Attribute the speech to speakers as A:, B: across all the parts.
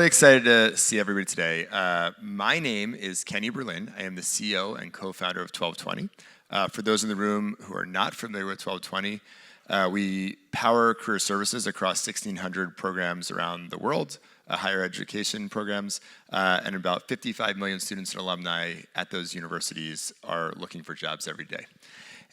A: really excited to see everybody today. My name is Kenny Berlin. I am the CEO and co-founder of 12twenty. For those in the room who are not familiar with 12twenty, we power career services across 1,600 programs around the world, higher education programs, and about 55 million students and alumni at those universities are looking for jobs every day.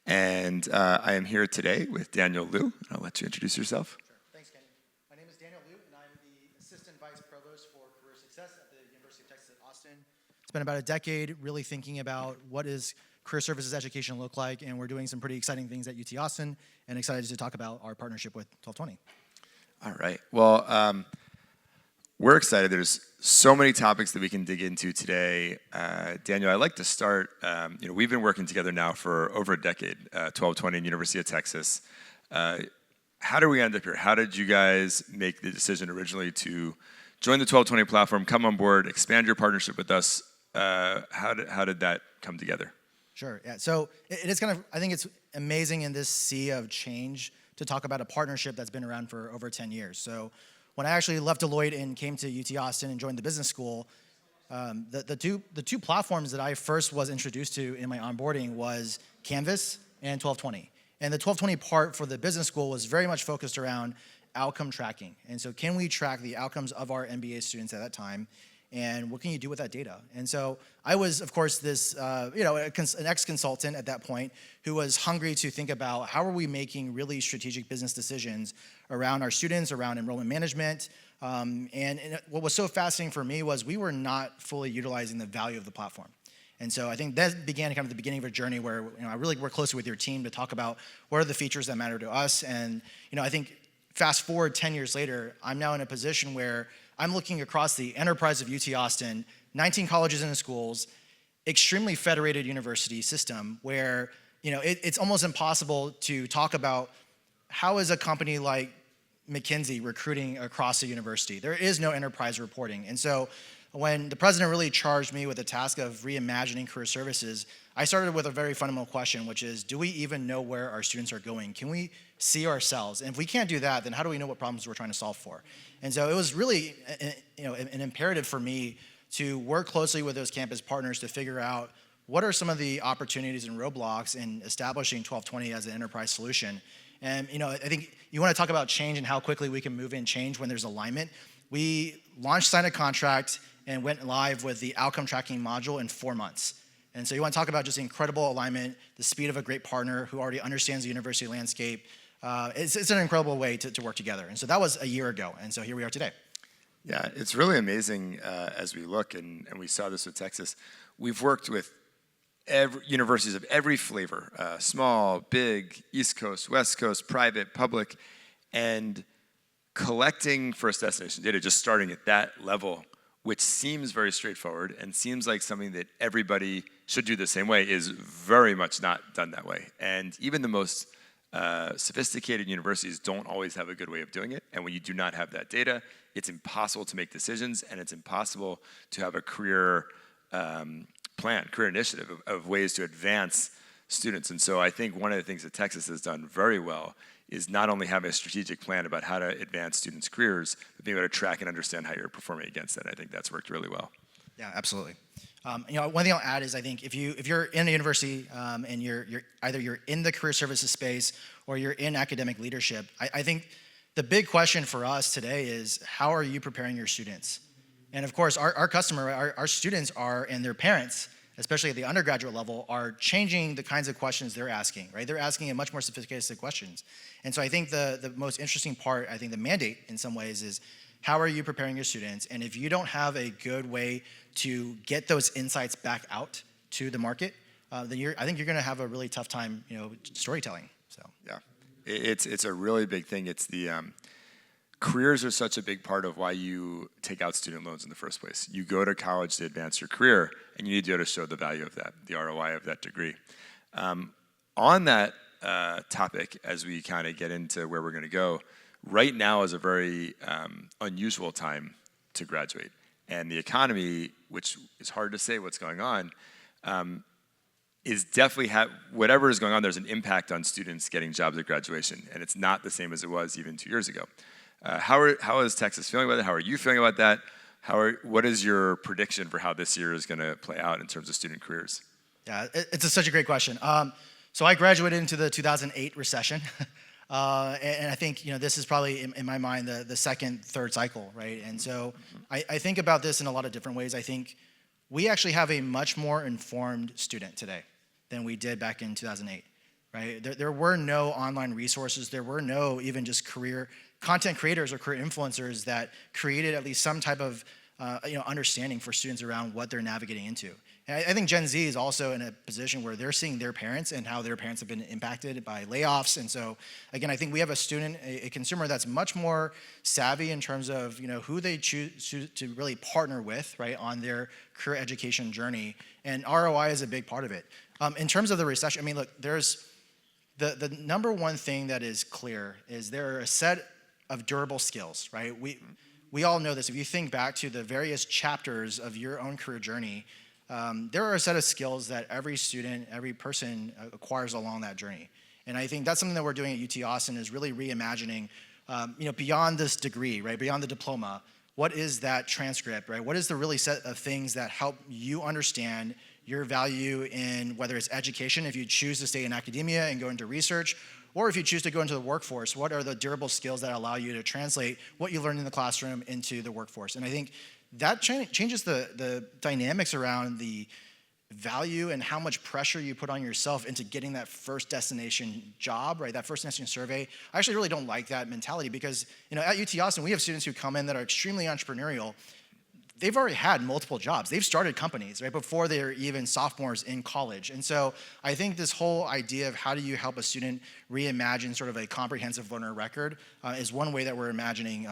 A: And I am here today with Daniel Liu. I'll let you introduce yourself.
B: Sure. Thanks, Kenny. My name is Daniel Liu, and I'm the Assistant Vice Provost for Career Success at the University of Texas at Austin. It's been about a decade really thinking about what does career services education look like, and we're doing some pretty exciting things at UT Austin, and excited to talk about our partnership with 12twenty.
A: All right. Well, we're excited. There's so many topics that we can dig into today. Daniel, I'd like to start, we've been working together now for over a decade, 12twenty and University of Texas. How did we end up here? How did you guys make the decision originally to join the 12twenty platform, come on board, expand your partnership with us? How did that come together?
B: Sure, yeah. So it is kind of, I think it's amazing in this sea of change to talk about a partnership that's been around for over 10 years. So when I actually left Deloitte and came to UT Austin and joined the business school, the two platforms that I first was introduced to in my onboarding was Canvas and 12twenty. And the 12twenty part for the business school was very much focused around outcome tracking. And so can we track the outcomes of our MBA students at that time? And what can you do with that data? And so I was, of course, this, an ex-consultant at that point who was hungry to think about how are we making really strategic business decisions around our students, around enrollment management. And what was so fascinating for me was we were not fully utilizing the value of the platform. And so I think that began kind of the beginning of a journey where I really worked closely with your team to talk about what are the features that matter to us. And I think fast forward 10 years later, I'm now in a position where I'm looking across the enterprise of UT Austin, 19 colleges and schools, extremely federated university system where it's almost impossible to talk about how is a company like McKinsey recruiting across a university. There is no enterprise reporting. And so when the president really charged me with the task of reimagining career services, I started with a very fundamental question, which is, do we even know where our students are going? Can we see ourselves? And if we can't do that, then how do we know what problems we're trying to solve for? And so it was really an imperative for me to work closely with those campus partners to figure out what are some of the opportunities and roadblocks in establishing 12twenty as an enterprise solution. And I think you want to talk about change and how quickly we can move in change when there's alignment. We launched, signed a contract, and went live with the outcome tracking module in 4 months. And so you want to talk about just incredible alignment, the speed of a great partner who already understands the university landscape. It's an incredible way to work together. And so that was a year ago. And so here we are today.
A: Yeah, it's really amazing as we look, and we saw this with Texas. We've worked with universities of every flavor, small, big, East Coast, West Coast, private, public, and collecting first destination data, just starting at that level, which seems very straightforward and seems like something that everybody should do the same way, is very much not done that way. And even the most sophisticated universities don't always have a good way of doing it. And when you do not have that data, it's impossible to make decisions, and it's impossible to have a career plan, career initiative of ways to advance students. And so I think one of the things that Texas has done very well is not only having a strategic plan about how to advance students' careers, but being able to track and understand how you're performing against that. I think that's worked really well.
B: Yeah, absolutely. One thing I'll add is I think if you're in a university and you're either in the career services space or you're in academic leadership, I think the big question for us today is how are you preparing your students? And of course, our customer, our students are, and their parents, especially at the undergraduate level, are changing the kinds of questions they're asking, right? They're asking a much more sophisticated questions. And so I think the most interesting part, I think the mandate in some ways is how are you preparing your students? And if you don't have a good way to get those insights back out to the market, then I think you're gonna have a really tough time, storytelling, so.
A: Yeah, it's a really big thing. It's the, careers are such a big part of why you take out student loans in the first place. You go to college to advance your career, and you need to be able to show the value of that, the ROI of that degree. On that topic, as we kind of get into where we're going to go, right now is a very unusual time to graduate. And the economy, which is hard to say what's going on, is definitely, whatever is going on, there's an impact on students getting jobs at graduation. And it's not the same as it was even 2 years ago. How is Texas feeling about it? How are you feeling about that? What is your prediction for how this year is going to play out in terms of student careers?
B: Yeah, it's such a great question. So I graduated into the 2008 recession. And I think, this is probably, in my mind, the second, third cycle, right? And so I think about this in a lot of different ways. I think we actually have a much more informed student today than we did back in 2008, right? There were no online resources. There were no even just career content creators or career influencers that created at least some type of understanding for students around what they're navigating into. And I think Gen Z is also in a position where they're seeing their parents and how their parents have been impacted by layoffs. And so, again, I think we have a student, a consumer that's much more savvy in terms of who they choose to really partner with, right, on their career education journey. And ROI is a big part of it. In terms of the recession, I mean, look, there's the number one thing that is clear is there are a set of durable skills, right? We all know this. If you think back to the various chapters of your own career journey, there are a set of skills that every student, every person acquires along that journey. And I think that's something that we're doing at UT Austin is really reimagining, beyond this degree, right, beyond the diploma, what is that transcript, right? What is the really set of things that help you understand your value in whether it's education, if you choose to stay in academia and go into research, or if you choose to go into the workforce, what are the durable skills that allow you to translate what you learned in the classroom into the workforce? And I think that changes the dynamics around the value and how much pressure you put on yourself into getting that first destination job, right? That first destination survey. I actually really don't like that mentality because, at UT Austin, we have students who come in that are extremely entrepreneurial. They've already had multiple jobs. They've started companies, right, before they're even sophomores in college. And so I think this whole idea of how do you help a student reimagine sort of a comprehensive learner record is one way that we're imagining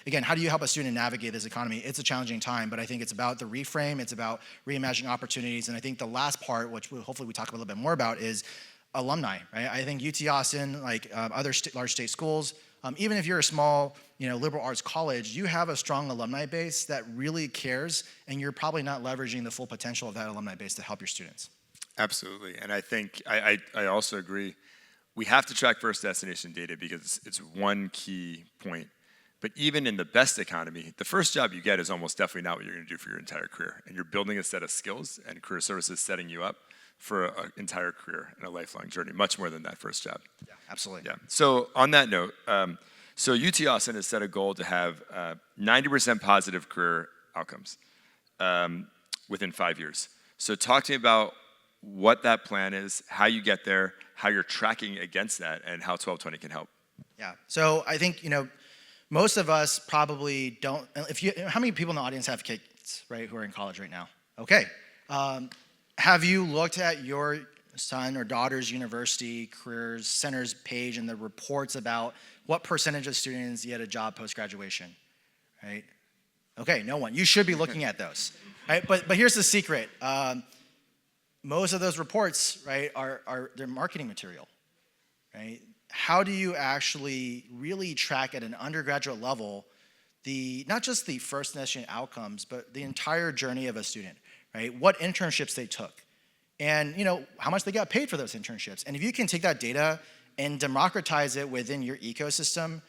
B: again, how do you help a student navigate this economy? It's a challenging time, but I think it's about the reframe, it's about reimagining opportunities, and I think the last part, which hopefully we talk a little bit more about, is alumni, right? I think UT Austin, like other large state schools, even if you're a small, liberal arts college, you have a strong alumni base that really cares, and you're probably not leveraging the full potential of that alumni base to help your students.
A: Absolutely, and I think I also agree. We have to track first destination data because it's one key point. But even in the best economy, the first job you get is almost definitely not what you're going to do for your entire career, and you're building a set of skills, and career services setting you up for an entire career and a lifelong journey, much more than that first job.
B: Yeah, absolutely.
A: Yeah. So on that note, so UT Austin has set a goal to have 90% positive career outcomes within 5 years. So talk to me about what that plan is, how you get there, how you're tracking against that, and how 12twenty can help.
B: Yeah. So I think, most of us probably don't. How many people in the audience have kids, right, who are in college right now? Okay. Have you looked at your son or daughter's university careers centers page and the reports about what percentage of students get a job post-graduation, right? Okay, no one. You should be looking at those, right? But here's the secret. Most of those reports, right, are they're marketing material, right? How do you actually really track at an undergraduate level not just the first destination outcomes, but the entire journey of a student, right? What internships they took, and how much they got paid for those internships. And if you can take that data and democratize it within your ecosystem,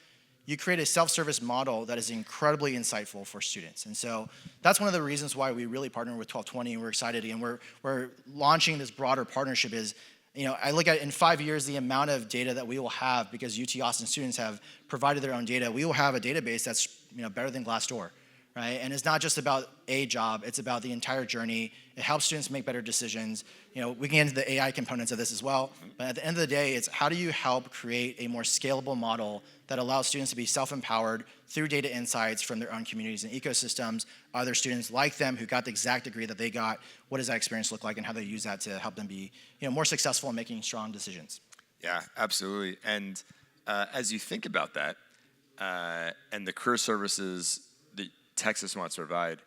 B: you create a self-service model that is incredibly insightful for students. And so that's one of the reasons why we really partner with 12twenty, and we're excited, and we're launching this broader partnership is, I look at in 5 years the amount of data that we will have because UT Austin students have provided their own data. We will have a database that's better than Glassdoor, right? And it's not just about a job, it's about the entire journey. It helps students make better decisions. We can get into the AI components of this as well, but at the end of the day, it's how do you help create a more scalable model that allows students to be self-empowered through data insights from their own communities and ecosystems, other students like them who got the exact degree that they got, what does that experience look like, and how they use that to help them be more successful in making strong decisions.
A: Yeah, absolutely. And as you think about that, and the career services that Texas wants to provide,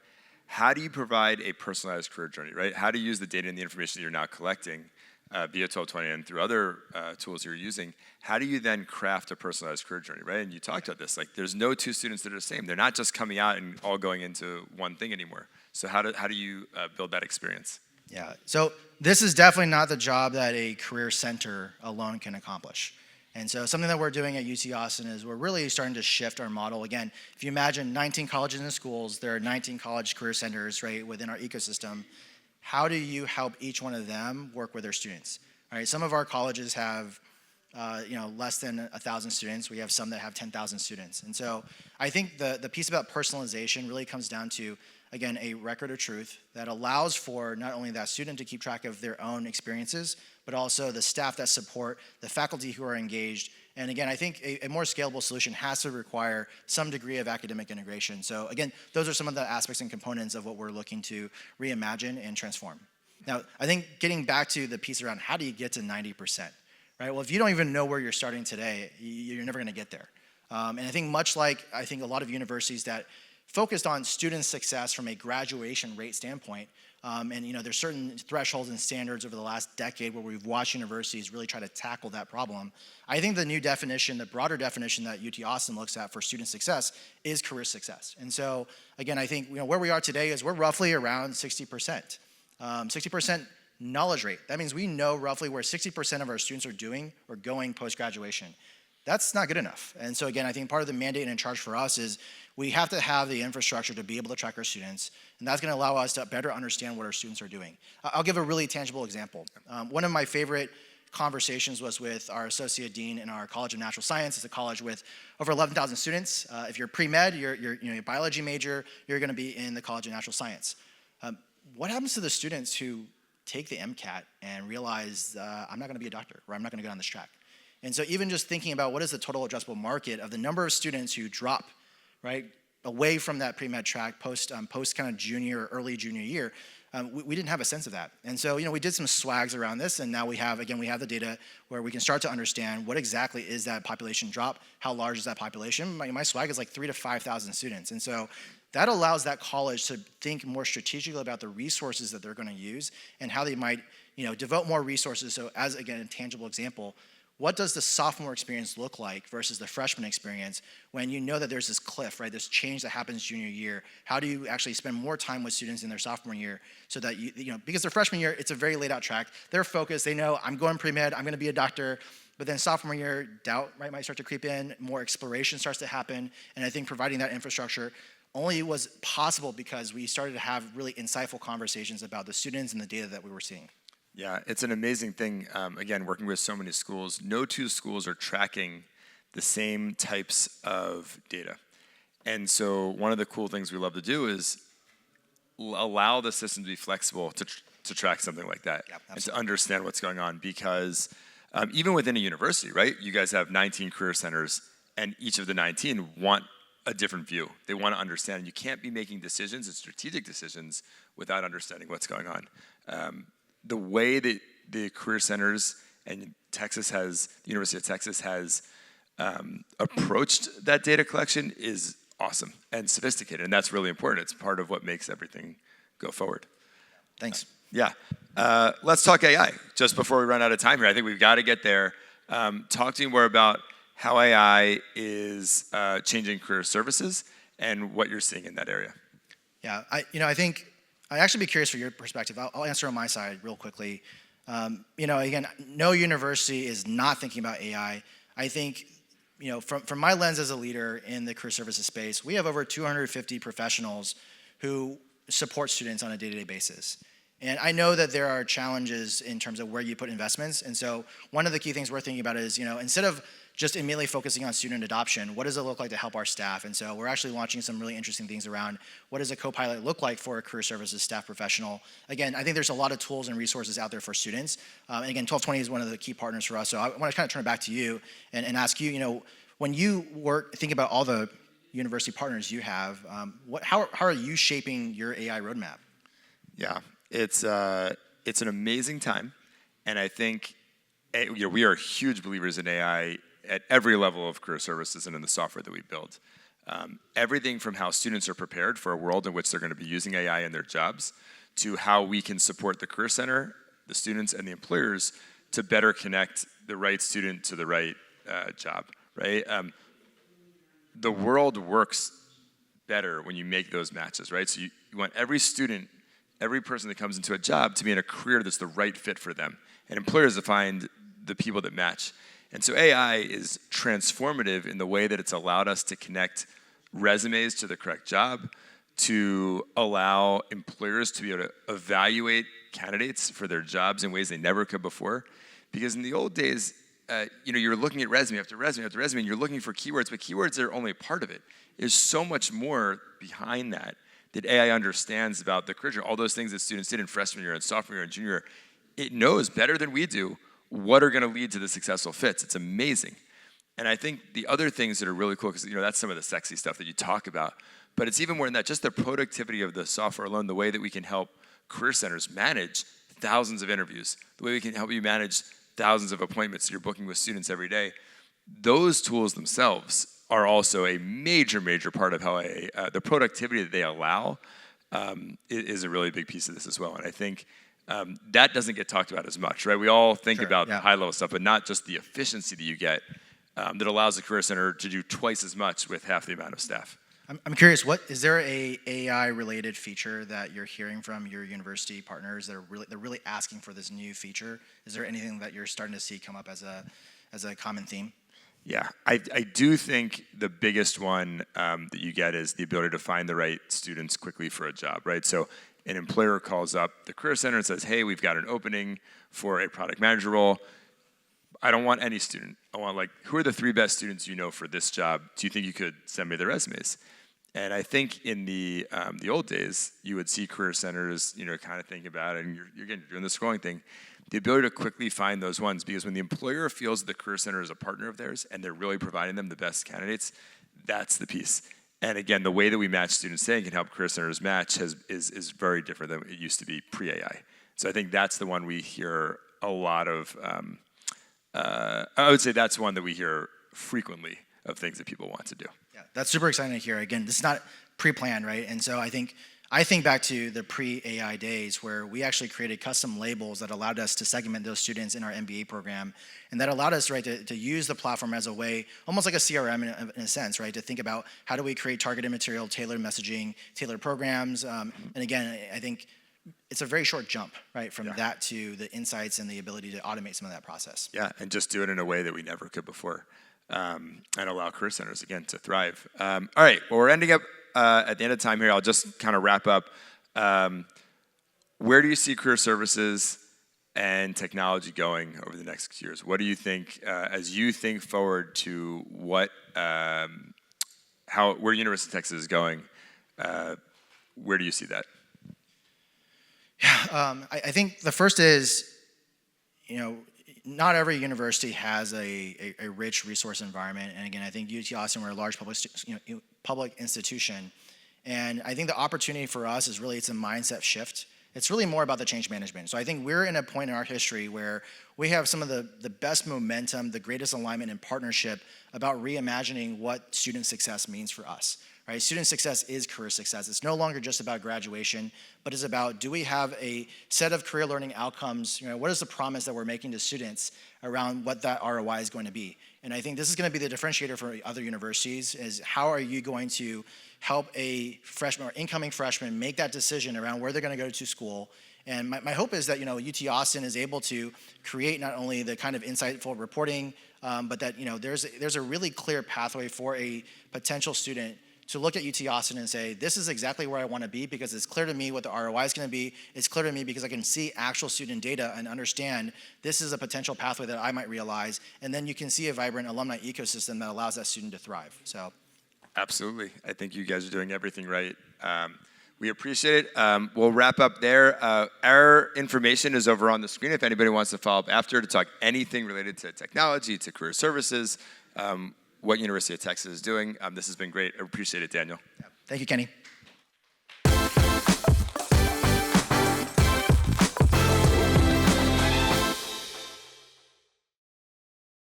A: how do you provide a personalized career journey, right? How do you use the data and the information that you're now collecting via 12twenty and through other tools you're using? How do you then craft a personalized career journey, right? And you talked about this, like there's no two students that are the same. They're not just coming out and all going into one thing anymore. So how do you build that experience?
B: Yeah, so this is definitely not the job that a career center alone can accomplish. And so something that we're doing at UT Austin is we're really starting to shift our model. Again, if you imagine 19 colleges and schools, there are 19 college career centers, right, within our ecosystem. How do you help each one of them work with their students? All right, some of our colleges have less than 1,000 students. We have some that have 10,000 students. And so I think the piece about personalization really comes down to, again, a record of truth that allows for not only that student to keep track of their own experiences, but also the staff that support, the faculty who are engaged. And again, I think a more scalable solution has to require some degree of academic integration. So again, those are some of the aspects and components of what we're looking to reimagine and transform. Now, I think getting back to the piece around how do you get to 90%? Right? Well, if you don't even know where you're starting today, you're never going to get there. And I think much like a lot of universities that focused on student success from a graduation rate standpoint, there's certain thresholds and standards over the last decade where we've watched universities really try to tackle that problem. I think the new definition, the broader definition that UT Austin looks at for student success is career success. And so, again, I think where we are today is we're roughly around 60%. 60% knowledge rate. That means we know roughly where 60% of our students are doing or going post-graduation. That's not good enough. And so again, I think part of the mandate and charge for us is we have to have the infrastructure to be able to track our students, and that's going to allow us to better understand what our students are doing. I'll give a really tangible example. One of my favorite conversations was with our associate dean in our College of Natural Science. It's a college with over 11,000 students. If you're pre-med, you're a biology major, you're going to be in the College of Natural Science. What happens to the students who take the MCAT and realize I'm not going to be a doctor, or I'm not going to go on this track? And so even just thinking about what is the total addressable market of the number of students who drop, right, away from that pre-med track post kind of junior or early junior year, we didn't have a sense of that. And so we did some swags around this, and now we have the data where we can start to understand what exactly is that population drop, how large is that population. My swag is like 3,000 to 5,000 students. And so that allows that college to think more strategically about the resources that they're going to use and how they might devote more resources. So as, again, a tangible example, what does the sophomore experience look like versus the freshman experience when you know that there's this cliff, right? This change that happens junior year. How do you actually spend more time with students in their sophomore year so that because their freshman year, it's a very laid out track. They're focused, they know I'm going pre-med, I'm gonna be a doctor, but then sophomore year, doubt, right, might start to creep in, more exploration starts to happen, and I think providing that infrastructure only was possible because we started to have really insightful conversations about the students and the data that we were seeing.
A: Yeah, it's an amazing thing. Again, working with so many schools, no two schools are tracking the same types of data. And so one of the cool things we love to do is allow the system to be flexible to track something like that.
B: Yep,
A: and to understand what's going on, because even within a university, right, you guys have 19 career centers, and each of the 19 want a different view. They want to understand. You can't be making decisions and strategic decisions without understanding what's going on. The way that the career centers and the University of Texas has approached that data collection is awesome and sophisticated, and that's really important. It's part of what makes everything go forward.
B: Thanks.
A: Yeah. Let's talk AI just before we run out of time here. I think we've got to get there. Talk to me more about how AI is changing career services and what you're seeing in that area.
B: Yeah, I think I'd actually be curious for your perspective. I'll answer on my side real quickly. Again, no university is not thinking about AI. I think, from my lens as a leader in the career services space, we have over 250 professionals who support students on a day-to-day basis. And I know that there are challenges in terms of where you put investments. And so one of the key things we're thinking about is, instead of just immediately focusing on student adoption, what does it look like to help our staff? And so we're actually launching some really interesting things around what does a co-pilot look like for a career services staff professional. Again, I think there's a lot of tools and resources out there for students. And again, 12twenty is one of the key partners for us. So I want to kind of turn it back to you and ask you, when you think about all the university partners you have, how are you shaping your AI roadmap?
A: Yeah, it's an amazing time. And I think we are huge believers in AI at every level of career services and in the software that we build. Everything from how students are prepared for a world in which they're going to be using AI in their jobs to how we can support the career center, the students, and the employers to better connect the right student to the right job, right? The world works better when you make those matches, right? So you want every student, every person that comes into a job to be in a career that's the right fit for them, and employers to find the people that match. And so AI is transformative in the way that it's allowed us to connect resumes to the correct job, to allow employers to be able to evaluate candidates for their jobs in ways they never could before. Because in the old days, you're looking at resume after resume after resume, and you're looking for keywords, but keywords are only part of it. There's so much more behind that AI understands about the career. All those things that students did in freshman year and sophomore year and junior year, it knows better than we do what are going to lead to the successful fits. It's amazing. And I think the other things that are really cool, because that's some of the sexy stuff that you talk about, but it's even more than that, just the productivity of the software alone, the way that we can help career centers manage thousands of interviews, the way we can help you manage thousands of appointments you're booking with students every day. Those tools themselves are also a major, major part of how the productivity that they allow is a really big piece of this as well. And I think that doesn't get talked about as much, right? We all think about the high-level stuff, but not just the efficiency that you get that allows a career center to do twice as much with half the amount of staff.
B: I'm curious, is there a AI-related feature that you're hearing from your university partners that they're really asking for this new feature? Is there anything that you're starting to see come up as a common theme?
A: Yeah, I do think the biggest one that you get is the ability to find the right students quickly for a job, right? So an employer calls up the career center and says, hey, we've got an opening for a product manager role. I don't want any student. I want who are the 3 best students you know for this job? Do you think you could send me their resumes? And I think in the old days, you would see career centers, kind of think about it, and you're doing the scrolling thing. The ability to quickly find those ones, because when the employer feels that the career center is a partner of theirs and they're really providing them the best candidates, that's the piece. And again, the way that we match students today and can help career centers match is very different than it used to be pre-AI. So I think that's the one we hear a lot of. I would say that's one that we hear frequently of things that people want to do.
B: Yeah, that's super exciting to hear. Again, this is not pre-planned, right? And so I think back to the pre-AI days where we actually created custom labels that allowed us to segment those students in our MBA program, and that allowed us, right, to use the platform as a way, almost like a CRM in a sense, right, to think about how do we create targeted material, tailored messaging, tailored programs, and again, I think it's a very short jump, right, from that to the insights and the ability to automate some of that process.
A: Yeah, and just do it in a way that we never could before, and allow career centers, again, to thrive. All right, well, we're ending up at the end of time here. I'll just kind of wrap up. Where do you see career services and technology going over the next years? What do you think, as you think forward to where University of Texas is going, where do you see that?
B: Yeah, I think the first is, not every university has a rich resource environment. And again, I think UT Austin, we're a large public institution. And I think the opportunity for us is really, it's a mindset shift. It's really more about the change management. So I think we're in a point in our history where we have some of the best momentum, the greatest alignment and partnership about reimagining what student success means for us. Right? Student success is career success. It's no longer just about graduation, but it's about, do we have a set of career learning outcomes? What is the promise that we're making to students around what that ROI is going to be? And I think this is going to be the differentiator for other universities, is how are you going to help a freshman or incoming freshman make that decision around where they're going to go to school. And my hope is that UT Austin is able to create not only the kind of insightful reporting, but that there's a really clear pathway for a potential student to look at UT Austin and say, this is exactly where I want to be, because it's clear to me what the ROI is going to be. It's clear to me because I can see actual student data and understand this is a potential pathway that I might realize. And then you can see a vibrant alumni ecosystem that allows that student to thrive. So,
A: absolutely. I think you guys are doing everything right. We appreciate it. We'll wrap up there. Our information is over on the screen if anybody wants to follow up after to talk anything related to technology, to career services, what University of Texas is doing. This has been great. I appreciate it, Daniel.
B: Thank you, Kenny.